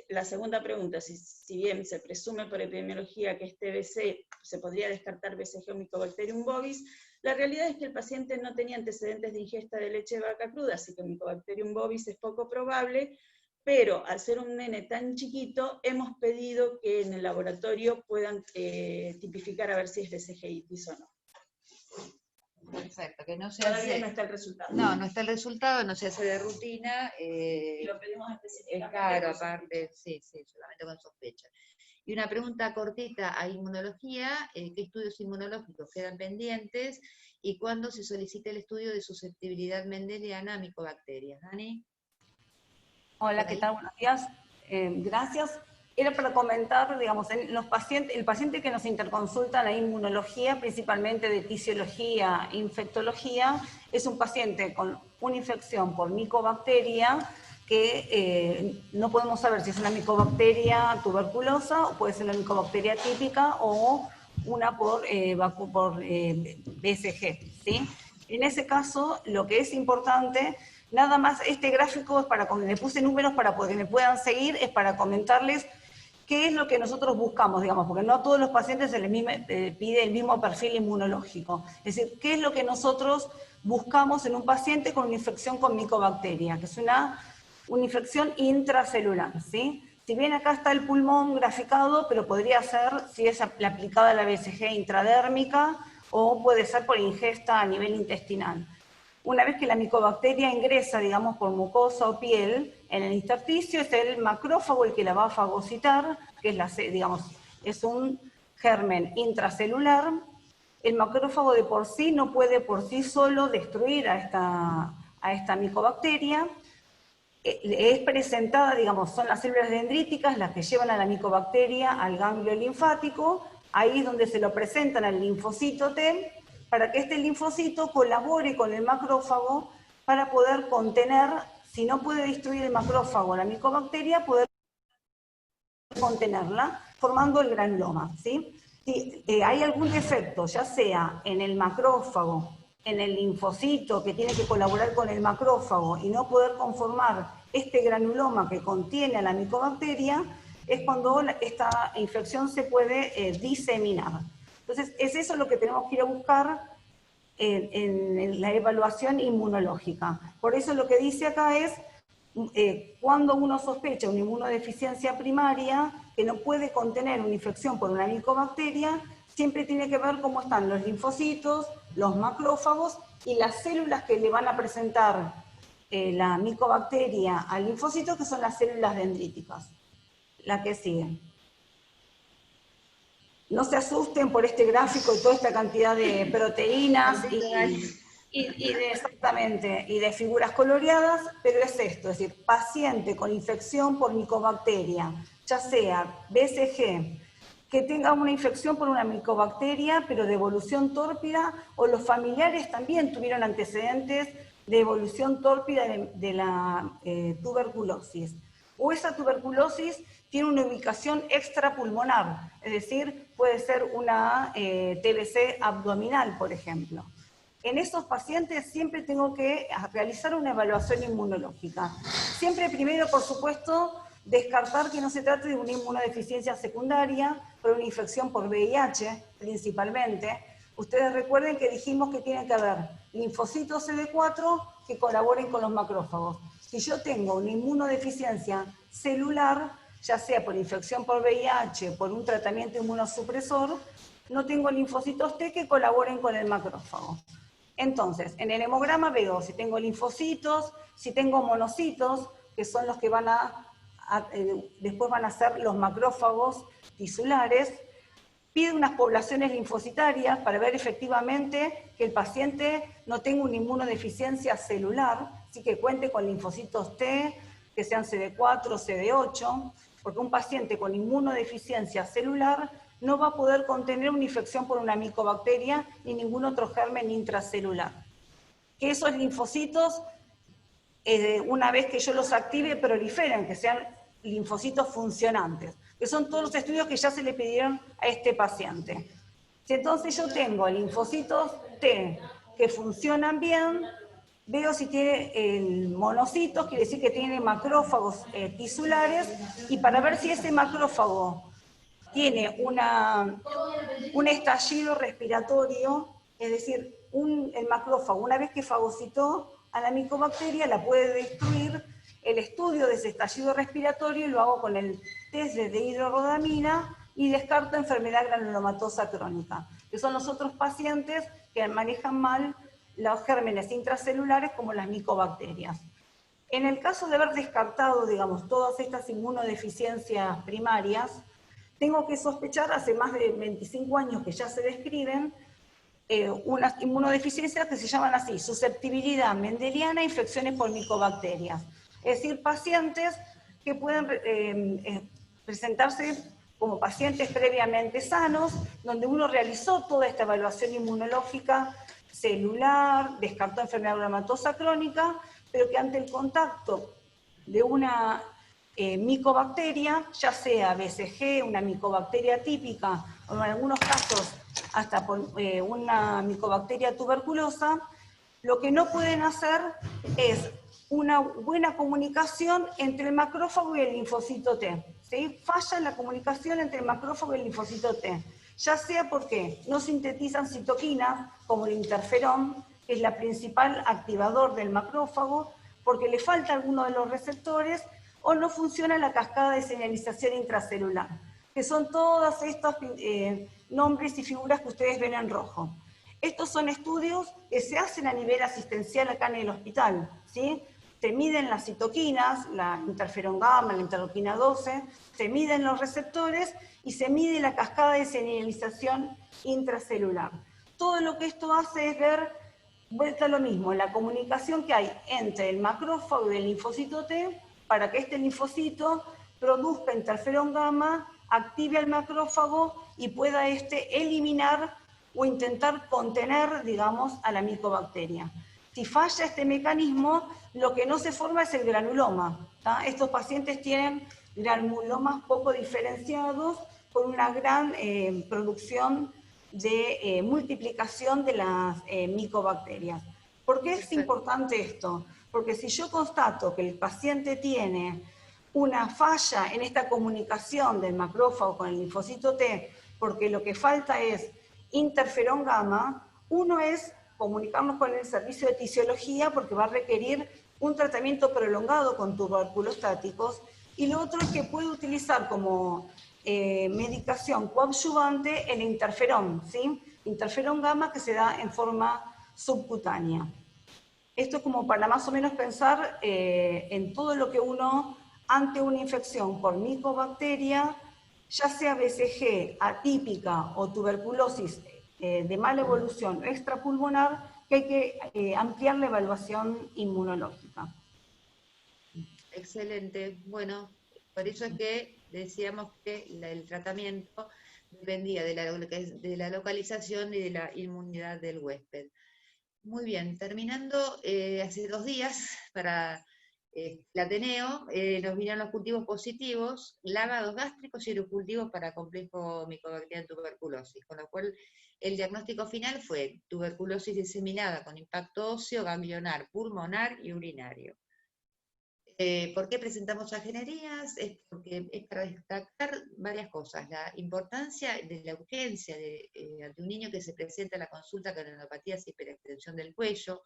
[SPEAKER 7] la segunda pregunta, si bien se presume por epidemiología que este BC se podría descartar BCG o Mycobacterium bovis, la realidad es que el paciente no tenía antecedentes de ingesta de leche de vaca cruda, así que Mycobacterium bovis es poco probable, pero al ser un nene tan chiquito, hemos pedido que en el laboratorio puedan tipificar a ver si es BCG-itis o no.
[SPEAKER 1] Perfecto, que no se
[SPEAKER 7] Todavía
[SPEAKER 1] hace...
[SPEAKER 7] no está el resultado.
[SPEAKER 1] No, no está el resultado, no se hace de rutina.
[SPEAKER 7] Y lo pedimos
[SPEAKER 1] Es
[SPEAKER 7] específicamente.
[SPEAKER 1] claro,
[SPEAKER 7] por
[SPEAKER 1] aparte, sí, solamente con sospecha. Y una pregunta cortita a inmunología, ¿qué estudios inmunológicos quedan pendientes? ¿Y cuándo se solicita el estudio de susceptibilidad mendeliana a micobacterias? ¿Dani?
[SPEAKER 8] Hola, ¿qué tal? Buenos días. Gracias. Era para comentar, digamos, en los pacientes, el paciente que nos interconsulta en la inmunología, principalmente de tisiología, infectología, es un paciente con una infección por micobacteria que no podemos saber si es una micobacteria tuberculosa, o puede ser una micobacteria típica, o una por BCG, ¿sí? En ese caso, lo que es importante, nada más este gráfico es para, le puse números para que me puedan seguir, es para comentarles ¿qué es lo que nosotros buscamos, digamos? Porque no a todos los pacientes se les pide el mismo perfil inmunológico. Es decir, ¿qué es lo que nosotros buscamos en un paciente con una infección con micobacteria? Que es una infección intracelular, ¿sí? Si bien acá está el pulmón graficado, pero podría ser, si es aplicada la BCG intradérmica, o puede ser por ingesta a nivel intestinal. Una vez que la micobacteria ingresa, digamos, por mucosa o piel, en el intersticio es el macrófago el que la va a fagocitar, que es, digamos, es un germen intracelular. El macrófago de por sí no puede por sí solo destruir a esta micobacteria. Es presentada, digamos, son las células dendríticas las que llevan a la micobacteria al ganglio linfático, ahí es donde se lo presentan al linfocito T, para que este linfocito colabore con el macrófago para poder contener, si no puede destruir el macrófago la micobacteria, poder contenerla, formando el granuloma, ¿sí? Si hay algún defecto, ya sea en el macrófago, en el linfocito que tiene que colaborar con el macrófago y no poder conformar este granuloma que contiene a la micobacteria, es cuando esta infección se puede diseminar. Entonces, es eso lo que tenemos que ir a buscar en la evaluación inmunológica. Por eso lo que dice acá es, cuando uno sospecha una inmunodeficiencia primaria que no puede contener una infección por una micobacteria, siempre tiene que ver cómo están los linfocitos, los macrófagos y las células que le van a presentar la micobacteria al linfocito, que son las células dendríticas. La que sigue. No se asusten por este gráfico y toda esta cantidad de proteínas exactamente, y de figuras coloreadas, pero es esto, es decir, paciente con infección por micobacteria, ya sea BCG, que tenga una infección por una micobacteria, pero de evolución tórpida, o los familiares también tuvieron antecedentes de evolución tórpida de la tuberculosis. O esa tuberculosis tiene una ubicación extrapulmonar, es decir, puede ser una TBC abdominal, por ejemplo. En esos pacientes siempre tengo que realizar una evaluación inmunológica. Siempre primero, por supuesto, descartar que no se trate de una inmunodeficiencia secundaria, por una infección por VIH principalmente. Ustedes recuerden que dijimos que tiene que haber linfocitos CD4 que colaboren con los macrófagos. Si yo tengo una inmunodeficiencia celular, ya sea por infección por VIH, por un tratamiento inmunosupresor, no tengo linfocitos T que colaboren con el macrófago. Entonces, en el hemograma veo si tengo linfocitos, si tengo monocitos, que son los que van después van a ser los macrófagos tisulares. Pido unas poblaciones linfocitarias para ver efectivamente que el paciente no tenga una inmunodeficiencia celular, así que cuente con linfocitos T, que sean CD4, CD8, porque un paciente con inmunodeficiencia celular no va a poder contener una infección por una micobacteria ni ningún otro germen intracelular. Que esos linfocitos, una vez que yo los active, proliferen, que sean linfocitos funcionantes, que son todos los estudios que ya se le pidieron a este paciente. Si entonces yo tengo linfocitos T que funcionan bien, veo si tiene monocitos, quiere decir que tiene macrófagos tisulares, y para ver si ese macrófago tiene un estallido respiratorio, es decir, el macrófago, una vez que fagocitó a la micobacteria, la puede destruir. El estudio de ese estallido respiratorio lo hago con el test de dihidrorodamina y descarto enfermedad granulomatosa crónica, que son los otros pacientes que manejan mal los gérmenes intracelulares como las micobacterias. En el caso de haber descartado, digamos, todas estas inmunodeficiencias primarias, tengo que sospechar, hace más de 25 años que ya se describen, unas inmunodeficiencias que se llaman así: susceptibilidad mendeliana a infecciones por micobacterias. Es decir, pacientes que pueden presentarse como pacientes previamente sanos, donde uno realizó toda esta evaluación inmunológica celular, descartó enfermedad granulomatosa crónica, pero que ante el contacto de una micobacteria, ya sea BCG, una micobacteria típica, o en algunos casos hasta por una micobacteria tuberculosa, lo que no pueden hacer es una buena comunicación entre el macrófago y el linfocito T. ¿sí? Falla la comunicación entre el macrófago y el linfocito T, ya sea porque no sintetizan citoquinas, como el interferón, que es la principal activador del macrófago, porque le falta alguno de los receptores, o no funciona la cascada de señalización intracelular, que son todos estos nombres y figuras que ustedes ven en rojo. Estos son estudios que se hacen a nivel asistencial acá en el hospital, ¿sí? Se miden las citoquinas, la interferón gamma, la interleuquina 12, se miden los receptores y se mide la cascada de señalización intracelular. Todo lo que esto hace es ver, vuelta a lo mismo, la comunicación que hay entre el macrófago y el linfocito T para que este linfocito produzca interferón gamma, active al macrófago y pueda eliminar o intentar contener, digamos, a la micobacteria. Si falla este mecanismo, lo que no se forma es el granuloma, ¿tá? Estos pacientes tienen granulomas poco diferenciados con una gran producción de multiplicación de las micobacterias. ¿Por qué es importante esto? Porque si yo constato que el paciente tiene una falla en esta comunicación del macrófago con el linfocito T, porque lo que falta es interferón gamma, uno es comunicarnos con el servicio de tisiología porque va a requerir un tratamiento prolongado con tuberculostáticos, y lo otro es que puede utilizar como medicación coadyuvante el interferón, ¿sí? Interferón gamma que se da en forma subcutánea. Esto es como para más o menos pensar en todo lo que uno, ante una infección por micobacteria, ya sea BCG atípica o tuberculosis de mala evolución extrapulmonar, que hay que ampliar la evaluación inmunológica.
[SPEAKER 1] Excelente. Bueno, por eso es que decíamos que el tratamiento dependía de la localización y de la inmunidad del huésped. Muy bien, terminando, hace 2 días para el Ateneo nos vinieron los cultivos positivos, lavados gástricos y erocultivos para complejo micobacteriano tuberculosis, con lo cual el diagnóstico final fue tuberculosis diseminada con impacto óseo, ganglionar, pulmonar y urinario. ¿Por qué presentamos agenerías? Es porque es para destacar varias cosas. La importancia de la urgencia ante un niño que se presenta a la consulta con neuropatías y hiperextensión del cuello.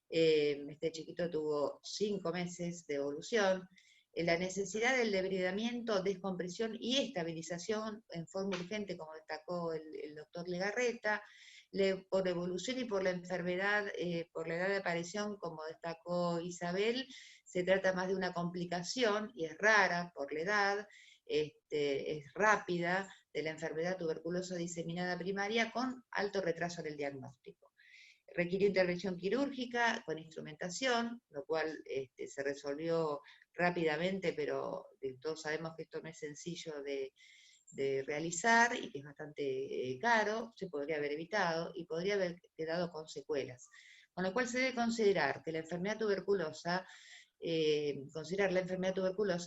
[SPEAKER 1] Este chiquito tuvo 5 meses de evolución. La necesidad del debridamiento, descompresión y estabilización en forma urgente, como destacó el doctor Legarreta, por evolución y por la enfermedad, por la edad de aparición, como destacó Isabel, se trata más de una complicación, y es rara por la edad, es rápida, de la enfermedad tuberculosa diseminada primaria con alto retraso en el diagnóstico. Requirió intervención quirúrgica con instrumentación, lo cual se resolvió rápidamente, pero todos sabemos que esto no es sencillo de realizar y que es bastante caro, se podría haber evitado y podría haber quedado con secuelas. Con lo cual se debe considerar que la enfermedad tuberculosa,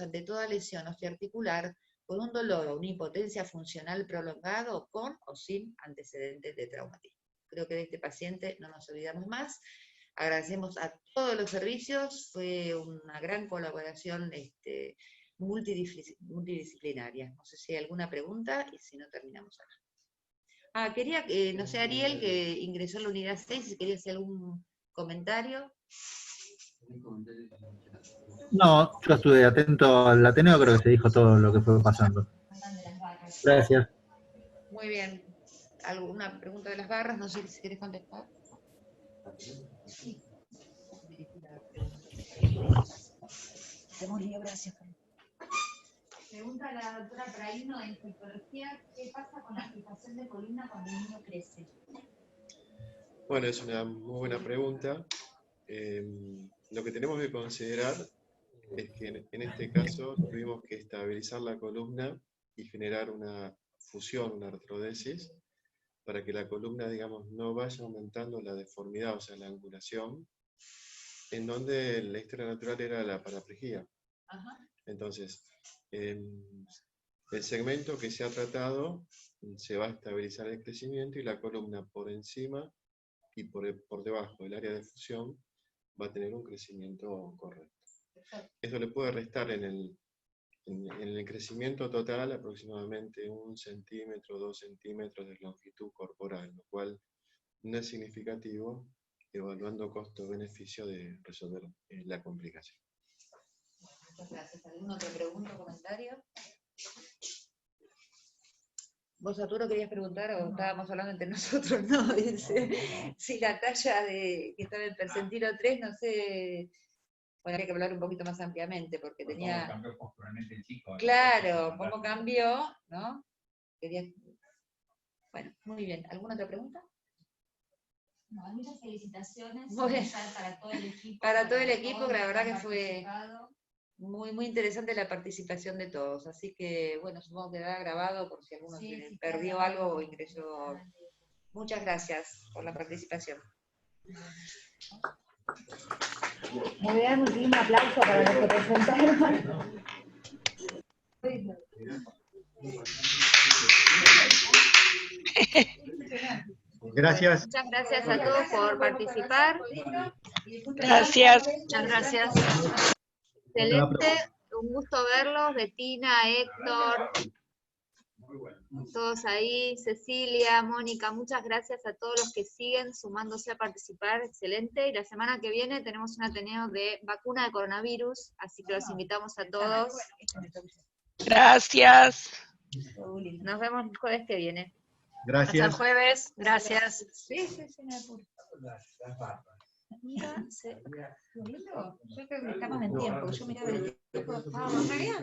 [SPEAKER 1] ante toda lesión osteoarticular con un dolor o una impotencia funcional prolongado, con o sin antecedentes de traumatismo. Creo que de este paciente no nos olvidamos más. Agradecemos a todos los servicios, fue una gran colaboración multidisciplinaria. No sé si hay alguna pregunta, y si no, terminamos acá. Quería, no sé, Ariel, que ingresó a la unidad 6, si quería hacer algún comentario.
[SPEAKER 9] No, yo estuve atento al Ateneo, creo que se dijo todo lo que fue pasando. Gracias.
[SPEAKER 1] Muy bien. ¿Alguna pregunta de las barras? No sé si querés contestar. Sí. Gracias.
[SPEAKER 2] Pregunta la doctora Praino en psicología, ¿qué pasa con la fijación de columna cuando el niño crece?
[SPEAKER 5] Bueno, es una muy buena pregunta. Lo que tenemos que considerar es que en este caso tuvimos que estabilizar la columna y generar una fusión, una artrodesis, para que la columna, digamos, no vaya aumentando la deformidad, o sea, la angulación, en donde la historia natural era la paraplegia. Entonces, el segmento que se ha tratado se va a estabilizar el crecimiento, y la columna por encima y por debajo del área de fusión va a tener un crecimiento correcto. Esto le puede restar en En el crecimiento total, aproximadamente 1 centímetro, 2 centímetros de longitud corporal, lo cual no es significativo, evaluando costo-beneficio de resolver la complicación.
[SPEAKER 1] Muchas gracias. ¿Alguna otra pregunta o comentario? ¿Vos, Arturo, querías preguntar o estábamos hablando entre nosotros? No, dice, si la talla que estaba en percentilo 3, no sé, bueno, habría que hablar un poquito más ampliamente, porque tenía... ¿Cómo cambió posteriormente el chico? Claro, ¿cómo cambió? ¿No? Bueno, muy bien. ¿Alguna otra pregunta?
[SPEAKER 2] No, muchas felicitaciones
[SPEAKER 1] para todo el equipo. Para todo el equipo, la verdad que fue muy, muy interesante la participación de todos. Así que, bueno, supongo que quedará grabado por si alguno perdió algo o ingresó. Muchas gracias por la participación.
[SPEAKER 2] Muy bien, un aplauso para los que presentaron.
[SPEAKER 3] Gracias.
[SPEAKER 1] Muchas gracias a todos por participar.
[SPEAKER 6] Gracias.
[SPEAKER 1] Muchas gracias. Excelente, un gusto verlos, Betina, Héctor, todos ahí, Cecilia, Mónica, muchas gracias a todos los que siguen sumándose a participar, excelente. Y la semana que viene tenemos un ateneo de vacuna de coronavirus, así que los invitamos a todos.
[SPEAKER 6] Gracias.
[SPEAKER 1] Nos vemos el jueves que viene.
[SPEAKER 3] Gracias.
[SPEAKER 1] Hasta el jueves, gracias. Sí, me apuro. Mira, ¿lo lindo? Yo creo que estamos en tiempo, yo miraba el tiempo, estábamos re bien.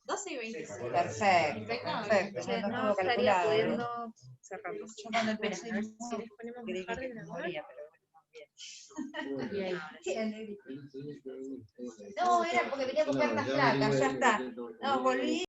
[SPEAKER 1] 12:26. Perfecto, perfecto. No estaría pudiendo cerrarlo. Yo cuando empecé, si les ponemos un par de memoria, pero no, era porque venía a comprar las placas, ya está. No, volví.